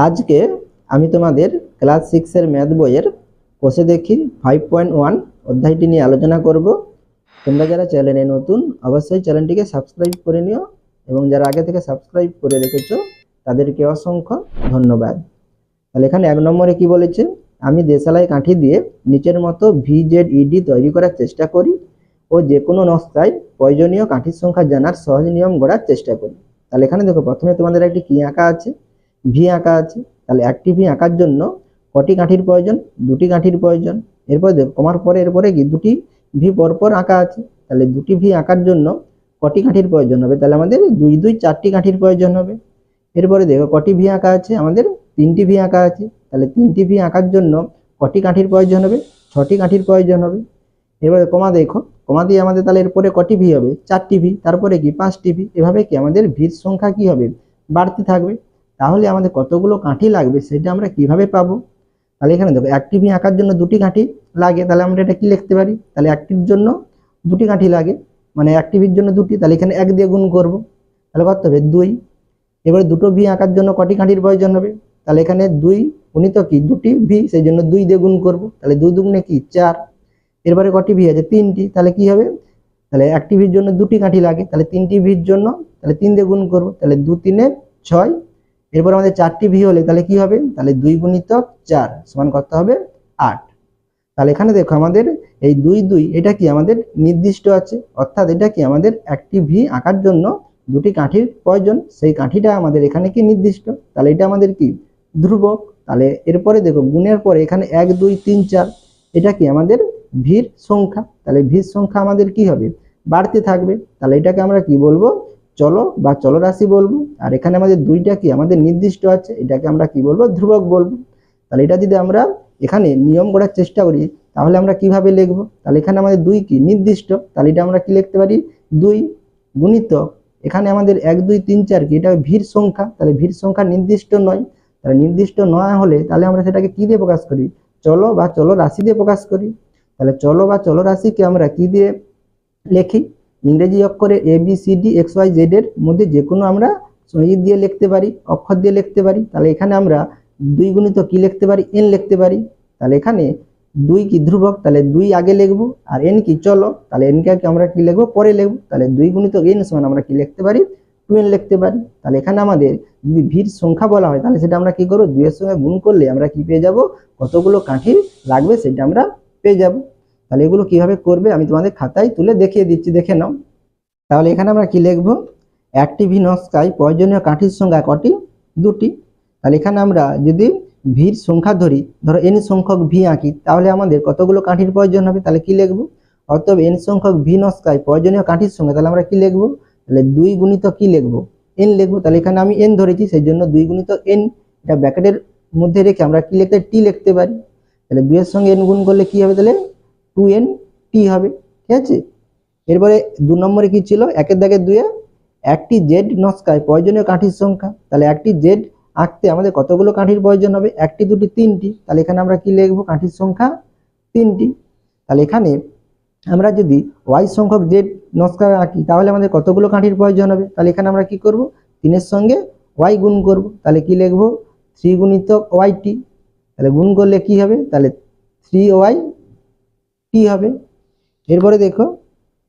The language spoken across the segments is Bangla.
আজকে আমি তোমাদের ক্লাস 6 এর ম্যাথ বইয়ের কোষে দেখি 5.1 অধ্যায়টি নিয়ে আলোচনা করব। তোমরা যারা চ্যানেলে নতুন অবশ্যই চ্যানেলটিকে সাবস্ক্রাইব করে নিও এবং যারা আগে থেকে সাবস্ক্রাইব করে রেখেছো তাদেরকে অসংখ্য ধন্যবাদ। তাহলে এখানে 1 নম্বরে কি বলেছে, আমি দেশালাই কাঠি দিয়ে নিচের মতো VZED তৈরি করার চেষ্টা করি ও যে কোনো নকশায় প্রয়োজনীয় কাঠির সংখ্যা জানার সহজ নিয়ম গড়ার চেষ্টা করি। তাহলে এখানে দেখো প্রথমে তোমাদের একটি কি আঁকা আছে, ভি আঁকা আছে। তাহলে একটি ভি আঁকার জন্য কটি কাঠির প্রয়োজন? দুটি কাঠির প্রয়োজন। এরপর দেখো কমার পরে এরপরে কি দুটি ভি পরপর আঁকা আছে। তাহলে দুটি ভি আঁকার জন্য কটি কাঠির প্রয়োজন হবে? তাহলে আমাদের দুই দুই চারটি কাঠির প্রয়োজন হবে। এরপরে দেখো কটি ভি আঁকা আছে, আমাদের তিনটি ভি আঁকা আছে। তাহলে তিনটি ভি আঁকার জন্য কটি কাঠির প্রয়োজন হবে? ছটি কাঠির প্রয়োজন হবে। এবারে কমা দেখো, কমা দিয়ে আমাদের তাহলে এরপরে কটি ভি হবে? চারটি ভি, তারপরে কি পাঁচটি ভি। এভাবে কি আমাদের ভির সংখ্যা কি হবে? বাড়তে থাকবে। তাহলে আমাদের কতগুলো কাঠি লাগবে সেটা আমরা কিভাবে পাবো? তাহলে এখানে দেখো একটি ভি আঁকার জন্য দুটি কাঠি লাগে। তাহলে আমরা এটা কি লিখতে পারি? তাহলে একটির জন্য দুটি কাঠি লাগে, মানে একটি ভির জন্য দুটি। তাহলে এখানে 1 দিয়ে গুণ করব, তাহলে কত হবে? 2। এবারে দুটো ভি আঁকার জন্য কটি কাঠির প্রয়োজন হবে? তাহলে এখানে 2 গুণিত কি দুটি ভি, সেই জন্য 2 দিয়ে গুণ করব। তাহলে 2 দুগুণে কি 4। এরপরে কটি ভি আছে? তিনটি। তাহলে কি হবে? তাহলে একটি ভির জন্য দুটি কাঠি লাগে, তাহলে তিনটি ভির জন্য তাহলে 3 দিয়ে গুণ করব। তাহলে 2 3 6। এরপর আমাদের চারটি ভি হলে তাহলে কি হবে? তাহলে 2 গুণিত 4 সমান কত হবে? 8। তাহলে এখানে দেখো আমাদের এই 2 2 এটা কি আমাদের নির্দিষ্ট আছে, অর্থাৎ এটা কি আমাদের একটি ভি আঁকার জন্য দুটি কাঠির প্রয়োজন, সেই কাঠিটা আমাদের এখানে কি নির্দিষ্ট। তাহলে এটা আমাদের কি ধ্রুবক। তাহলে এরপরে দেখো গুণের পরে এখানে 1 2 3 4 এটা কি আমাদের ভির সংখ্যা। তাহলে ভির সংখ্যা আমাদের কি হবে? বাড়তে থাকবে। তাহলে এটাকে আমরা কি বলবো? চলো বা চলরাশি বলবো। আর এখানে আমাদের দুইটা কি আমাদের নির্দিষ্ট আছে, এটাকে আমরা কি বলবো? ধ্রুবক বলবো। তাহলে এটা যদি আমরা এখানে নিয়ম করার চেষ্টা করি তাহলে আমরা কিভাবে লিখবো? তাহলে এখানে আমাদের 2 কি নির্দিষ্ট, তাহলে এটা আমরা কি লিখতে পারি? 2 গুণিত এখানে আমাদের 1 2 3 4 কি এটা ভির সংখ্যা। তাহলে ভির সংখ্যা নির্দিষ্ট নয়, তাহলে নির্দিষ্ট নয় হলে তাহলে আমরা সেটাকে কি দিয়ে প্রকাশ করি? চলো বা চলো রাশি দিয়ে প্রকাশ করি। তাহলে চলো বা চলো রাশিকে আমরা কি দিয়ে লিখি? ইংরেজি অক্ষরে ABCD XYZ এর মধ্যে যে কোনো আমরা দিয়ে লিখতে পারি, অক্ষর দিয়ে লিখতে পারি। তাহলে এখানে আমরা 2 গুণিত কি লিখতে পারি? n লিখতে পারি। তাহলে এখানে 2 কি ধ্রুবক, তাহলে 2 আগে লিখবো, আর n কি চলো, তাহলে n কে আমরা কি লিখবো? পরে লিখবো। তাহলে 2 গুণিত n সমান আমরা কি লিখতে পারি? 2n লিখতে পারি। তাহলে এখানে আমাদের যদি ভির সংখ্যা বলা হয় তাহলে সেটা আমরা কি করব? 2 এর সঙ্গে গুণ করলে আমরা কি পেয়ে যাব? কতগুলো কাঠি লাগবে সেটা আমরা পেয়ে যাব। তাহলে এগুলো কিভাবে করবে আমি তোমাদের খাতায় তুলে দেখিয়ে দিচ্ছি, দেখে নাও। তাহলে এখানে আমরা কি লিখবো? একটি ভি নকশায় প্রয়োজনীয় কাঠির সংখ্যা কটি? দুটি। তাহলে এখানে আমরা যদি ভির সংখ্যা ধরি, ধরো n সংখ্যক ভি আঁকি, তাহলে আমাদের কতগুলো কাঠির প্রয়োজন হবে? তাহলে কি লিখবো? অতএব n সংখ্যক ভি নকশায় প্রয়োজনীয় কাঠির সংখ্যা, তাহলে আমরা কি লিখবো? তাহলে 2 গুণিত কি লিখবো? n লিখবো। তাহলে এখানে আমি n ধরেছি সেই জন্য 2 গুণিত n, এটা ব্র্যাকেটের মধ্যে রেখে আমরা কি লিখতে? টি লিখতে পারি। তাহলে 2 এর সঙ্গে n গুণ করলে কি হবে? তাহলে 2n t হবে। ঠিক আছে। এরপরে 2 নম্বরে কি ছিল? একের দাগে 2 এ একটি জেড নকশায় প্রয়োজনীয় কাঠির সংখ্যা। তাহলে একটি জেড আঁকতে আমাদের কতগুলো কাঠির প্রয়োজন হবে? একটি দুটি তিনটি। তাহলে এখানে আমরা কি লিখবো? কাঠির সংখ্যা তিনটি। তাহলে এখানে আমরা যদি ওয়াই সংখ্যক জেড নকশা আঁকি তাহলে আমাদের কতগুলো কাঠির প্রয়োজন হবে? তাহলে এখানে আমরা কি করব? 3 এর সঙ্গে ওয়াই গুণ করব। তাহলে কি লিখবো? 3 গুণিতক ওয়াই টি। তাহলে গুণ করলে কি হবে? তাহলে 3y টি হবে। এরপরে দেখো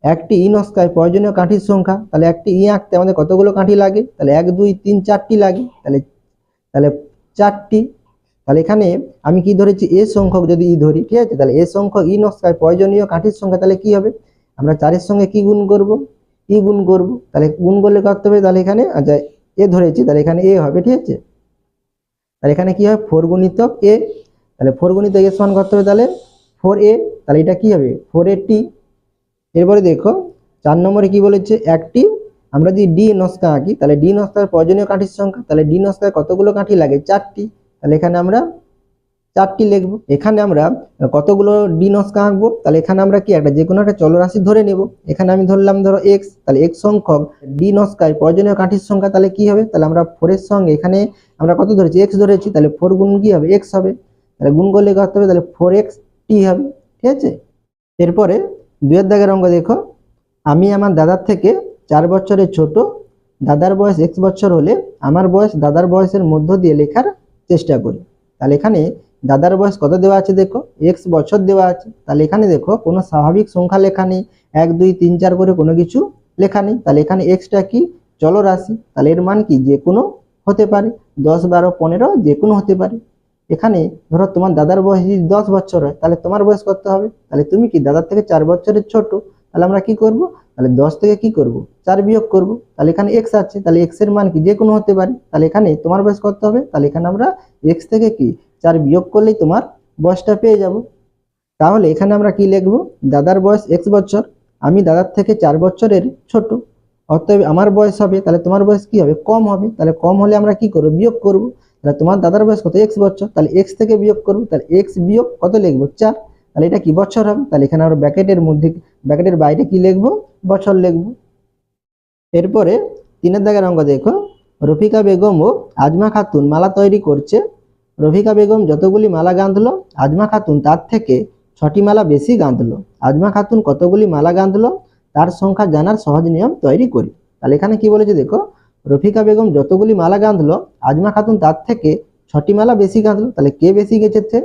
একটি ই নকশায় প্রয়োজনীয় কাঠির সংখ্যা। তাহলে একটি ই আঁকতে আমাদের কতগুলো কাঠি লাগে? তাহলে 1 2 3 4টি লাগে। তাহলে তাহলে 4টি। তাহলে এখানে আমি কি ধরেছি? এ সংখ্যক যদি ই ধরি, ঠিক আছে, তাহলে এ সংখ্যক ই নকশায় প্রয়োজনীয় কাঠির সংখ্যা তাহলে কি হবে? আমরা 4 এর সঙ্গে কি গুণ করব? ই গুণ করব। তাহলে গুণ করলে কত হবে? তাহলে এখানে আচ্ছা এ ধরেছি, তাহলে এখানে এ হবে। ঠিক আছে। তাহলে এখানে কি হবে? 4 গুণিতক এ। তাহলে 4 গুণিতক এ সমান কত হবে? তাহলে 4a। তাহলে এটা কি হবে? 4a টি। এরপরে দেখো 4 নম্বরে কি বলেছে? একটি আমরা যদি ডি নকশা আঁকি তাহলে ডি নকশার প্রয়োজনীয় কাঠির সংখ্যা। তাহলে ডি নকশায় কতগুলো কাঠি লাগে? 4টি। তাহলে এখানে আমরা 4টি লিখবো। এখানে আমরা কতগুলো ডি নকশা আঁকবো? তাহলে এখানে আমরা কি একটা যে কোনো একটা চলরাশি ধরে নেব। এখানে আমি ধরলাম ধরো x। তাহলে x সংখ্যক ডি নকশায় প্রয়োজনীয় কাঠির সংখ্যা তাহলে কি হবে? তাহলে আমরা 4 এর সঙ্গে এখানে আমরা কত ধরেছি? x ধরেছি। তাহলে 4 গুণ কি হবে? x হবে। তাহলে গুণ করলে কত হবে? তাহলে 4x টি হবে। ঠিক আছে। এরপরে 2 এর দাগের অঙ্ক দেখো, আমি আমার দাদার থেকে 4 বছরের ছোট। দাদার বয়স x বছর হলে আমার বয়স দাদার বয়সের মধ্য দিয়ে লেখার চেষ্টা করি। তাহলে এখানে দাদার বয়স কত দেওয়া আছে দেখো, এক্স বছর দেওয়া আছে। তাহলে এখানে দেখো কোনো স্বাভাবিক সংখ্যা লেখা নেই, 1 2 3 4 করে কোনো কিছু লেখা নেই। তাহলে এখানে এক্সটা কি চলরাশি, তাহলে এর মান কি যে কোনো হতে পারে, 10 12 15 যে কোনো হতে পারে। এখানে ধরো তোমার দাদার বয়স যদি 10 বছর হয়, তাহলে তোমার বয়স কত হবে? তাহলে তুমি কি দাদার থেকে 4 বছরের ছোট। তাহলে আমরা কি করব, তাহলে 10 থেকে কি করব 4 বিয়োগ করব। তাহলে এখানে এক্স আছে, তাহলে এক্স এর মান কি যে কোনো হতে পারে। তাহলে এখানে তোমার বয়স কত হবে, তাহলে এখানে আমরা এক্স থেকে কি 4 বিয়োগ করলেই তোমার বয়সটা পেয়ে যাব। তাহলে এখানে আমরা কি লিখব, দাদার বয়স এক্স বছর, আমি দাদার থেকে 4 বছরের ছোট, অতএব আমার বয়স হবে, তাহলে তোমার বয়স কি হবে কম হবে। তাহলে কম হলে আমরা কি করব বিয়োগ করব। তাহলে তোমার দাদার বয়স কত এক্স বছর, তাহলে এক্স থেকে বিয়োগ করব, তাহলে এক্স বিয়োগ কত লিখবো 4, তাহলে এটা কি বছর হবে। তাহলে এখানে আমরা ব্র্যাকেটের মধ্যে ব্র্যাকেটের বাইরে কি লিখবো বছর লিখবো। এরপরে 3 দাগের অঙ্ক দেখো, রফিকা বেগম ও আজমা খাতুন মালা তৈরি করছে। রফিকা বেগম যতগুলি মালা গাঁথলো, আজমা খাতুন তার থেকে 6টি মালা বেশি গাঁথলো। আজমা খাতুন কতগুলি মালা গাঁথলো তার সংখ্যা জানার সহজ নিয়ম তৈরি করি। তাহলে এখানে কি বলেছে দেখো, রফিকা বেগম যতগুলি মালা গাঁথলো, আজমা খাতুন তার থেকে 6টি মালা বেশি গাঁথলো। তাহলে কে বেশি গেঁথেছে,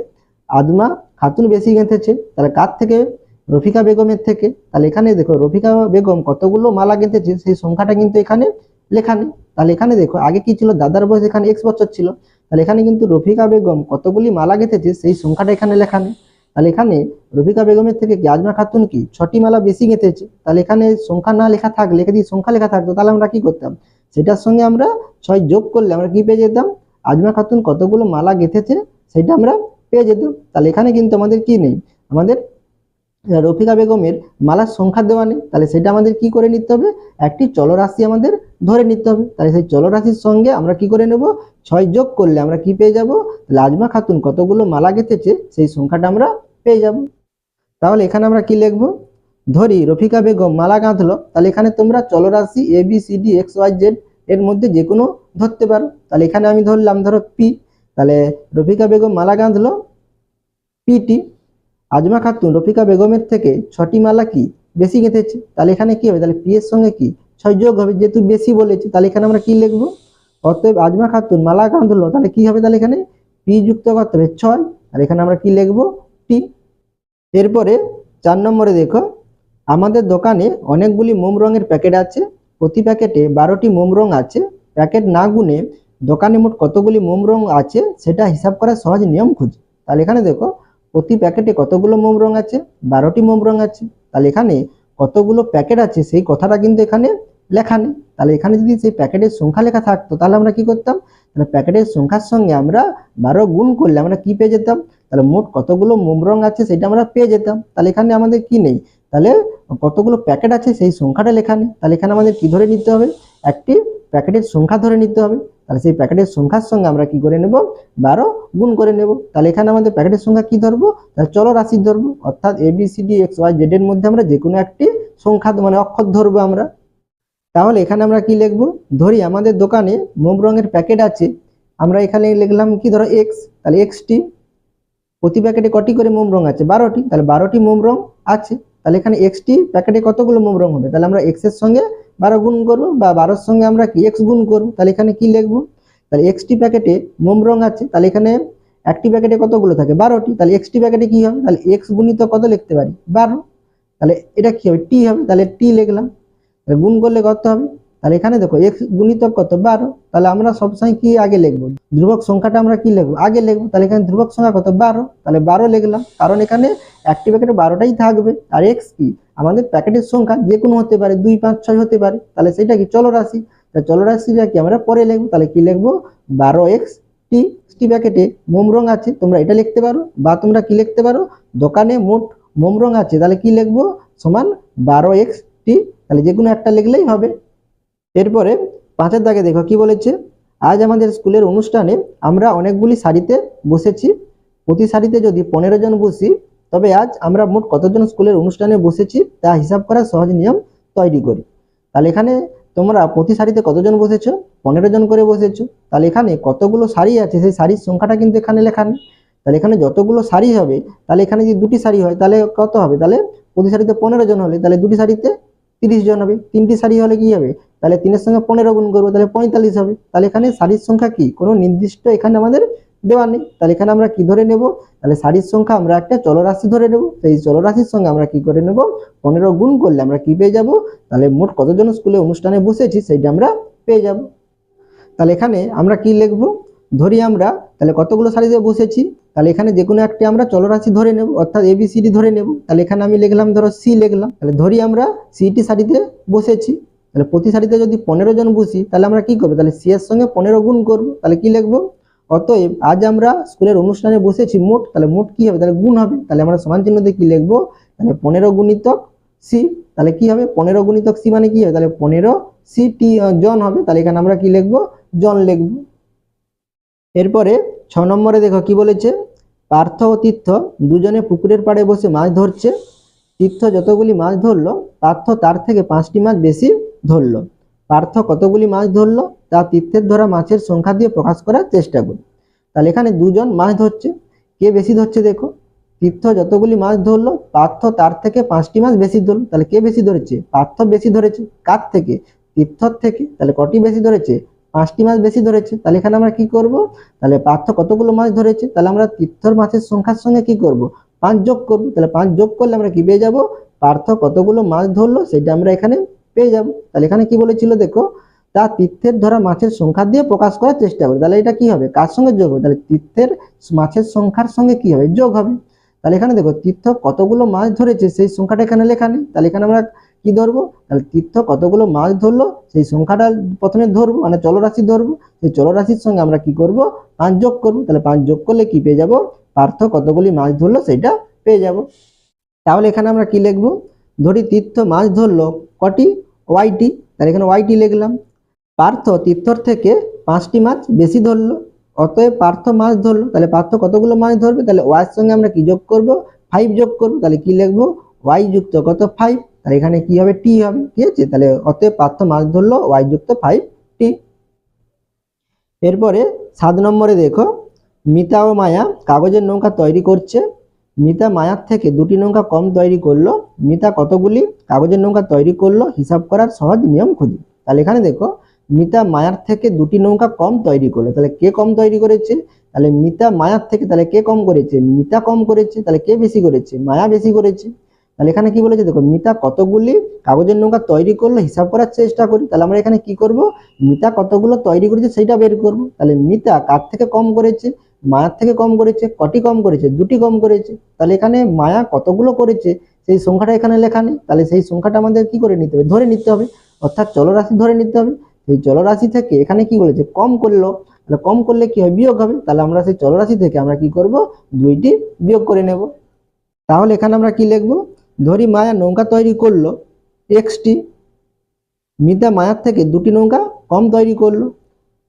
আজমা খাতুন বেশি গেঁথেছে। তাহলে কার থেকে, রফিকা বেগমের থেকে। তাহলে এখানে দেখো রফিকা বেগম কতগুলো মালা গেঁথেছে সেই সংখ্যাটা কিন্তু এখানে লেখা নেই। তাহলে এখানে দেখো আগে কি ছিল, দাদার বয়স এখানে এক্স বছর ছিল, তাহলে এখানে কিন্তু রফিকা বেগম কতগুলি মালা গেঁথেছে সেই সংখ্যাটা এখানে লেখা নেই। তাহলে এখানে রফিকা বেগমের থেকে কি আজমা খাতুন কি 6টি মালা বেশি গেঁথেছে। তাহলে এখানে সংখ্যা না লেখা থাকলে, যদি সংখ্যা লেখা থাকতো তাহলে আমরা কি করতাম, সেটার সঙ্গে আমরা 6 যোগ করলে আমরা কি পেয়ে যেতাম, আজমা খাতুন কতগুলো মালা গেঁথেছে সেটা আমরা পেয়ে যেতাম। তাহলে এখানে কিন্তু আমাদের কি নেই, আমাদের রফিকা বেগমের মালার সংখ্যা দেওয়া নেই। তাহলে সেটা আমাদের কি করে নিতে হবে, একটি চলরাশি আমাদের ধরে নিতে হবে। তাহলে সেই চলরাশির সঙ্গে আমরা কি করে নেব, 6 যোগ করলে আমরা কি পেয়ে যাব, আজমা খাতুন কতগুলো মালা গেঁথেছে সেই সংখ্যাটা আমরা পেয়ে যাব। তাহলে এখানে আমরা কি লিখব, ধরি রফিকা বেগম মালা গাঁথলো। তাহলে এখানে তোমরা চলরাশি A B C D X Y Z এর মধ্যে যে কোনো ধরতে পারো। তাহলে এখানে আমি ধরলাম ধরো পি, তাহলে রফিকা বেগম মালা গাঁথলো পিটি, আজমা খাতুন রফিকা বেগমের থেকে 6টি মালা কি বেশি গেঁথেছে। তাহলে এখানে কি হবে, তাহলে পি এর সঙ্গে কি 6 যোগ হবে, যেহেতু বেশি বলেছে। তাহলে এখানে আমরা কি লিখবো, অতএব আজমা খাতুন মালা গাঁথলো, তাহলে কি হবে, তাহলে এখানে পি যুক্ত করতে হবে 6, আর এখানে আমরা কি লিখবো টি। এরপরে 4 নম্বরে দেখো, আমাদের দোকানে অনেকগুলি মোম রঙের প্যাকেট আছে, প্রতি প্যাকেটে 12টি মোম রং আছে। প্যাকেট না গুনে দোকানে মোট কতগুলি মোম রং আছে সেটা হিসাব করার সহজ নিয়ম খুঁজি। তাহলে এখানে দেখো প্রতি প্যাকেটে কতগুলো মোম রং আছে, 12টি মোম রং আছে। তাহলে এখানে কতগুলো প্যাকেট আছে সেই কথাটা কিন্তু এখানে লেখা নেই। তাহলে এখানে যদি সেই প্যাকেটের সংখ্যা লেখা থাকতো তাহলে আমরা কি করতাম, তাহলে প্যাকেটের সংখ্যার সঙ্গে আমরা 12 গুণ করলে আমরা কি পেয়ে যেতাম, তাহলে মোট কতগুলো মোম রং আছে সেটা আমরা পেয়ে যেতাম। তাহলে এখানে আমাদের কি নেই, তাহলে কতগুলো প্যাকেট আছে সেই সংখ্যাটা লেখা নেই। তাহলে এখানে আমাদের কি ধরে নিতে হবে, একটি প্যাকেটের সংখ্যা ধরে নিতে হবে। তাহলে সেই প্যাকেটের সংখ্যার সঙ্গে আমরা কি করে নেব, 12 গুণ করে নেব। তাহলে এখানে আমাদের প্যাকেটের সংখ্যা কি ধরবো, তাহলে চলরাশি ধরবো, অর্থাৎ A B C D X Y Z এর মধ্যে আমরা যে কোনো একটি সংখ্যা মানে অক্ষর ধরবো আমরা। তাহলে এখানে আমরা কি লিখবো, ধরি আমাদের দোকানে মোম রঙের প্যাকেট আছে, আমরা এখানে লিখলাম কি ধরো এক্স, তাহলে এক্সটি, প্রতি প্যাকেটে কটি করে মোম রং আছে 12টি, তাহলে 12টি মোম রং আছে। তাহলে এখানে এক্সটি প্যাকেটে কতগুলো মোম রং হবে, তাহলে আমরা এক্স এর সঙ্গে 12 গুণ করবো, বা 12 সঙ্গে আমরা কি এক্স গুণ করবো। তাহলে এখানে কি লিখবো, তাহলে এক্সটি প্যাকেটে মোম রং আছে, তাহলে এখানে একটি প্যাকেটে কতগুলো থাকে 12টি, তাহলে এক্সটি প্যাকেটে কি হবে, তাহলে এক্স গুণিত কত লিখতে পারি 12, তাহলে এটা কি হবে টি হবে, তাহলে টি লিখলাম। তাহলে গুণ করলে কত হবে, তাহলে এখানে দেখো এক্স গুণিতক কত 12, তাহলে আমরা সবসময় কি আগে লিখবো, ধ্রুবক সংখ্যাটা আমরা কি লিখবো আগে লিখবো। তাহলে এখানে ধ্রুবক সংখ্যা কত 12, তাহলে 12 লিখলাম, কারণ এখানে একটি প্যাকেটে 12টাই থাকবে। আর এক্স কি আমাদের প্যাকেটের সংখ্যা যে কোনো হতে পারে, 2 5 6 হতে পারে, তাহলে সেটা কি চলরাশি। তাহলে চলরাশিটা কি আমরা পরে লিখবো, তাহলে কি লিখবো 12x টি। প্যাকেটে মোম রং আছে তোমরা এটা লিখতে পারো, বা তোমরা কি লিখতে পারো, দোকানে মোট মোম রং আছে, তাহলে কি লিখবো সমান 12x টি, তাহলে যে কোনো একটা লিখলেই হবে। এরপরে 5 দাগে দেখো কি বলেছে, আজ আমাদের স্কুলের অনুষ্ঠানে আমরা অনেকগুলি সারিতে বসেছি, প্রতি সারিতে যদি 15 জন বসি তবে আজ আমরা মোট কতজন স্কুলের অনুষ্ঠানে বসেছি তা হিসাব করার সহজ নিয়ম তৈরি করি। তাহলে এখানে তোমরা প্রতি সারিতে কতজন বসেছো, 15 জন করে বসেছো। তাহলে এখানে কতগুলো সারি আছে সেই সারির সংখ্যাটা কিন্তু এখানে লেখা নেই। তাহলে এখানে যতগুলো সারি হবে, তাহলে এখানে যদি 2টি সারি হয় তাহলে কত হবে, তাহলে প্রতি সারিতে 15 জন হলে তাহলে 2টি সারিতে 30 জন হবে, 3টি সারি হলে কি হবে, তাহলে 3 এর সঙ্গে 15 গুণ করবো, তাহলে 45 হবে। তাহলে এখানে সারির সংখ্যা কি কোনো নির্দিষ্ট এখানে আমাদের দেওয়া নেই। তাহলে এখানে আমরা কি ধরে নেব, তাহলে সারির সংখ্যা আমরা একটা চলরাশি ধরে নেব। সেই চলরাশির সঙ্গে আমরা কি করে নেব, 15 গুণ করলে আমরা কি পেয়ে যাব, তাহলে মোট কতজন স্কুলে অনুষ্ঠানে বসেছি সেইটা আমরা পেয়ে যাব। তাহলে এখানে আমরা কি লিখব, ধরি আমরা তাহলে কতগুলো সারিতে বসেছি, তাহলে এখানে যে কোনো একটি আমরা চলরাশি ধরে নেব, অর্থাৎ এবিসিডি ধরে নেব। তাহলে এখানে আমি লিখলাম ধরো সি লিখলাম। তাহলে ধরি আমরা সিটি সারিতে বসেছি, তাহলে প্রতি সারিতে যদি 15 জন বসি তাহলে আমরা কি করবো, তাহলে সি এর সঙ্গে 15 গুণ করবো। তাহলে কি লিখবো, অতএব আজ আমরা স্কুলের অনুষ্ঠানে বসেছি মোট, তাহলে মোট কি হবে, তাহলে গুণ হবে। তাহলে আমরা সমান চিহ্ন দিয়ে কি লিখবো, তাহলে 15 গুণিতক সি। তাহলে কি হবে, 15 গুণিতক সি মানে কি হবে, তাহলে 15 সি টি জন হবে। তাহলে এখানে আমরা কি লিখবো, জন লিখবো। এরপরে 6 নম্বরে দেখো কি বলেছে, পার্থ ও তীর্থ দুজনে পুকুরের পাড়ে বসে মাছ ধরছে। তীর্থ যতগুলি মাছ ধরলো, পার্থ তার থেকে 5টি মাছ বেশি ধরলো। পার্থ কতগুলি মাছ ধরলো তা তীর্থের ধরা মাছের সংখ্যা দিয়ে প্রকাশ করার চেষ্টা করি। তাহলে এখানে দুজন মাছ ধরছে, কে বেশি ধরছে দেখো, তীর্থ যতগুলি মাছ ধরলো পার্থ তার থেকে 5টি মাছ বেশি ধরলো। তাহলে কে বেশি ধরেছে, পার্থ বেশি ধরেছে। কার থেকে, তীর্থর থেকে। তাহলে কটি বেশি ধরেছে, 5টি মাছ বেশি ধরেছে। তাহলে এখানে আমরা কি করব, তাহলে পার্থ কতগুলো মাছ ধরেছে, তাহলে আমরা তীর্থর মাছের সংখ্যার সঙ্গে কি করব, 5 যোগ করব। তাহলে 5 যোগ করলে আমরা কি পেয়ে যাব, পার্থ কতগুলো মাছ ধরলো সেটা আমরা এখানে পেয়ে যাব। তাহলে এখানে কি বলেছিল দেখো, তা তীর্থের ধরা মাছের সংখ্যা দিয়ে প্রকাশ করার চেষ্টা করি। তাহলে এটা কি হবে, কার সঙ্গে যোগ হবে, তাহলে তীর্থের মাছের সংখ্যার সঙ্গে কি হবে, যোগ হবে। তাহলে এখানে দেখো তীর্থ কতগুলো মাছ ধরেছে সেই সংখ্যাটা এখানে লেখা নেই। তাহলে এখানে আমরা কি ধরবো, তাহলে তীর্থ কতগুলো মাছ ধরলো সেই সংখ্যাটা প্রথমে ধরবো, মানে চলরাশি ধরবো। সেই চলরাশির সঙ্গে আমরা কি করব, 5 যোগ করবো। তাহলে 5 যোগ করলে কি পেয়ে যাব, পার্থ কতগুলি মাছ ধরলো সেটা পেয়ে যাব। তাহলে এখানে আমরা কি লিখবো, ধরি তীর্থ মাছ ধরলো কটি, ওয়াইটি। তাহলে এখানে ওয়াইটি লিখলাম। পার্থ তীর্থর থেকে 5টি মাছ বেশি ধরলো, অতএব পার্থ মাছ ধরলো। তাহলে পার্থ কতগুলো মাছ ধরবে, তাহলে ওয়াইয়ের সঙ্গে আমরা কি যোগ করব, 5 যোগ করব। তাহলে কি লিখবো, ওয়াই যুক্ত কত, 5। তাহলে এখানে কি হবে, টি হবে। ঠিক আছে, তাহলে অতএব পার্থ মাছ ধরলো ওয়াই যুক্ত 5 টি। এরপরে 7 নম্বরে দেখো, মিতা ও মায়া কাগজের নৌকা তৈরি করছে। মিতা মায়ার থেকে 2টি নৌকা কম তৈরি করলো। মিতা কতগুলি কাগজের নৌকা তৈরি করলো, হিসাব করার সহজ নিয়ম খুঁজি। তাহলে এখানে দেখো, মিতা মায়ার থেকে 2টি নৌকা কম তৈরি করলো। তাহলে কে কম তৈরি করেছে, তাহলে মিতা মায়ার থেকে, তাহলে কে কম করেছে, মিতা কম করেছে। তাহলে কে বেশি করেছে, মায়া বেশি করেছে। তাহলে এখানে কি বলেছে দেখো, মিতা কতগুলি কাগজের নৌকা তৈরি করলো হিসাব করার চেষ্টা করি। তাহলে আমরা এখানে কি করব, মিতা কতগুলো তৈরি করেছে সেটা বের করব। তাহলে মিতা কার থেকে কম করেছে, মায়ার থেকে কম করেছে। কটি কম করেছে, 2টি কম করেছে। তাহলে এখানে মায়া কতগুলো করেছে সেই সংখ্যাটা এখানে লেখা নেই। তাহলে সেই সংখ্যাটা আমাদের কি করে নিতে হবে, ধরে নিতে হবে, অর্থাৎ চলরাশি ধরে নিতে হবে। সেই চলরাশি থেকে এখানে কি বলেছে, কম করলো। তাহলে কম করলে কি হয়, বিয়োগ হবে। তাহলে আমরা সেই চলরাশি থেকে আমরা কি করব, 2টি বিয়োগ করে নেব। তাহলে এখানে আমরা কি লিখব, ধরি মায়া নৌকা তৈরি করলো এক্সটি, মিতা মায়ার থেকে 2টি নৌকা কম তৈরি করলো।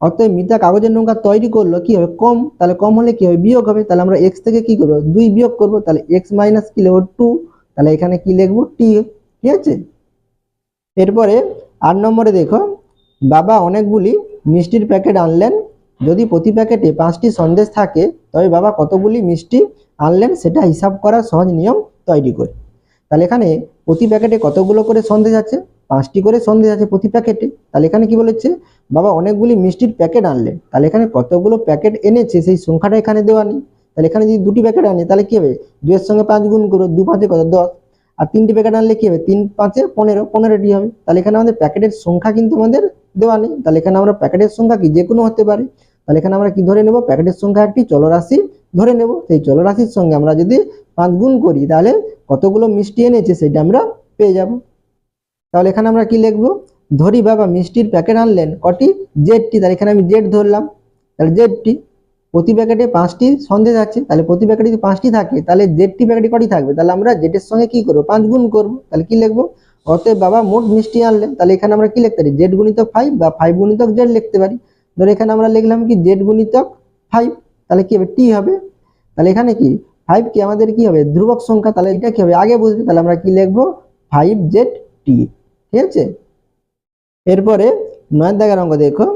অতএব মিতা কাগজের নৌকা তৈরি করলো কি হবে, কম। তাহলে কম হলে কি হবে, বিয়োগ হবে। তাহলে আমরা এক্স থেকে কি করবো, 2 বিয়োগ করব। তাহলে এক্স মাইনাস কি লিখবো, 2। তাহলে এখানে কি লিখবো, টি। ঠিক আছে। এরপরে 8 নম্বরে দেখো, বাবা অনেকগুলি মিষ্টির প্যাকেট আনলেন। যদি প্রতি প্যাকেটে 5টি সন্দেশ থাকে তবে বাবা কতগুলি মিষ্টি আনলেন সেটা হিসাব করার সহজ নিয়ম তৈরি করি। তাহলে এখানে প্রতি প্যাকেটে কতগুলো করে সন্দেশ আছে, 5টি করে সন্দেশ আছে প্রতি প্যাকেটে। তাহলে এখানে কি বলেছে, বাবা অনেকগুলি মিষ্টির প্যাকেট আনলেন। তাহলে এখানে কতগুলো প্যাকেট এনেছে সেই সংখ্যাটা এখানে দেওয়া নেই। তাহলে এখানে যদি 2টি প্যাকেট আনে তাহলে কি হবে, 2 এর সঙ্গে 5 গুণ করো, 2 5 কত, 10। আর 3টি প্যাকেট আনলে কি হবে, 3 5 15, 15টি হবে। তাহলে এখানে আমাদের প্যাকেটের সংখ্যা কিন্তু আমাদের দেওয়া নেই। তাহলে এখানে আমরা প্যাকেটের সংখ্যা কি যে কোনো হতে পারে। তাহলে এখানে আমরা কি ধরে নেব, প্যাকেটের সংখ্যা একটি চলরাশি ধরে নেব। সেই চলরাশির সঙ্গে আমরা যদি 5 গুণ করি তাহলে কতগুলো মিষ্টি এনেছে সেটা আমরা পেয়ে যাব। তাহলে এখানে আমরা কি লিখব, ধরি বাবা মিষ্টির প্যাকেট আনলেন কটি, জেডটি। তাহলে এখানে আমি জেড ধরলাম। তাহলে জেডটি, প্রতি প্যাকেটে 5টি সন্দেশ আছে। তাহলে প্রতি প্যাকেটে যদি 5টি থাকে তাহলে জেডটি প্যাকেটে কটি থাকবে, তাহলে আমরা জেডের সঙ্গে কি করবো, 5 গুণ করবো। তাহলে কি লিখবো, অতএব বাবা মোট মিষ্টি আনলেন। তাহলে এখানে আমরা কি লিখতে পারি, জেড গুণিতক 5 বা 5 গুণিতক জেড লিখতে পারি। ধরো এখানে আমরা লিখলাম কি জেড গুণিতক 5। তাহলে কি হবে, টি হবে। তাহলে এখানে কি 5 কি আমাদের কি হবে, ধ্রুবক সংখ্যা। তাহলে এটা কি হবে, আগে বুঝবে। তাহলে আমরা কি লিখবো, 5জেড টি। ঠিক আছে। এরপরে 9 দাগের অঙ্ক দেখো,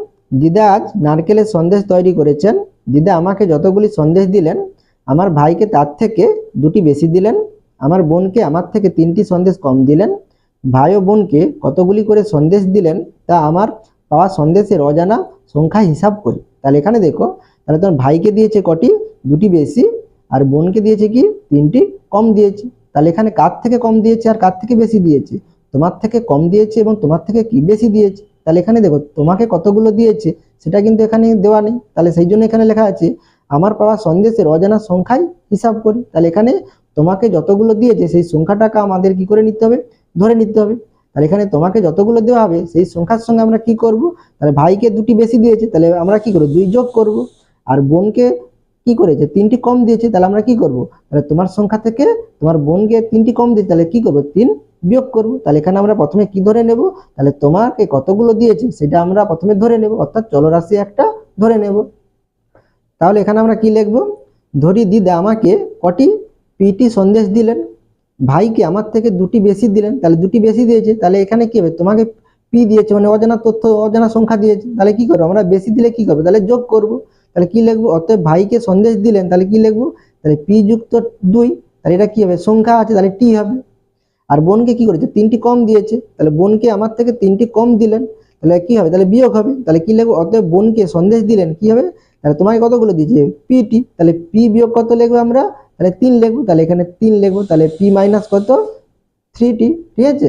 দিদা আজ নারকেলের সন্দেশ তৈরি করেছেন। দিদা আমাকে যতগুলি সন্দেশ দিলেন, আমার ভাইকে তার থেকে 2টি বেশি দিলেন। আমার বোনকে আমার থেকে 3টি সন্দেশ কম দিলেন। ভাই ও বোনকে কতগুলি করে সন্দেশ দিলেন তা আমার পাওয়া সন্দেশের অজানা সংখ্যা হিসাব করি। তাহলে এখানে দেখো, তাহলে তোমার ভাইকে দিয়েছে কটি, দুটি বেশি, আর বোনকে দিয়েছে কি, তিনটি কম দিয়েছে। তাহলে এখানে কার থেকে কম দিয়েছে আর কার থেকে বেশি দিয়েছে, তোমার থেকে কম দিয়েছে এবং তোমার থেকে কি বেশি দিয়েছে। তাহলে এখানে দেখো তোমাকে কতগুলো দিয়েছে সেটা কিন্তু এখানে দেওয়া নেই, তাহলে সেই জন্য এখানে লেখা আছে আমার পাওয়া সন্দেশের অজানা সংখ্যায় হিসাব করি। তাহলে এখানে তোমাকে যতগুলো দিয়েছে সেই সংখ্যাটাকে আমাদের কি করে নিতে হবে, ধরে নিতে হবে। তাহলে এখানে তোমাকে যতগুলো দেওয়া হবে সেই সংখ্যার সঙ্গে আমরা কি করব, তাহলে ভাইকে দুটি বেশি দিয়েছে তাহলে আমরা কি করব, 2 যোগ করব। আর বোনকে কি করেছে, 3টি কম দিয়েছে, তাহলে আমরা কি করব, তাহলে তোমার সংখ্যা থেকে তোমার বোনকে 3টি কম দিয়েছে তাহলে কি করব, 3 বিয়োগ করব। তাহলে এখানে আমরা প্রথমে কি ধরে নেব, তাহলে তোমাকে কতগুলো দিয়েছে সেটা আমরা প্রথমে ধরে নেব, অর্থাৎ চলরাশি একটা ধরে নেব। তাহলে এখানে আমরা কি লিখব, ধরি দিদা আমাকে কটি পিটি সন্দেশ দিলেন, ভাইকে আমার থেকে দুটি বেশি দিলেন, তাহলে দুটি বেশি দিয়েছে, তাহলে এখানে কি হবে, তোমাকে পি দিয়েছে মানে অজানা তথ্য অজানা সংখ্যা দিয়েছে, তাহলে কি করবো আমরা, বেশি দিলে কি করবো, তাহলে যোগ করব। তাহলে কি লিখবো, অতএব ভাইকে সন্দেশ দিলেন, তাহলে কি লিখবো, তাহলে পি যুক্ত 2, তাহলে এটা কি হবে, সংখ্যা আছে তাহলে টি হবে। আর বোনকে কি করেছে, 3টি কম দিয়েছে, তাহলে বোনকে আমার থেকে 3টি কম দিলেন, তাহলে কি হবে, তাহলে বিয়োগ হবে। তাহলে কি লিখবো, অতএব বোনকে সন্দেশ দিলেন কি হবে, তাহলে তোমাকে কতগুলো দিয়েছে, পিটি, তাহলে পি বিয়োগ কত লিখবো আমরা, তাহলে 3 লিখবো, তাহলে এখানে 3 লিখবো, তাহলে পি মাইনাস কত, 3টি, ঠিক আছে।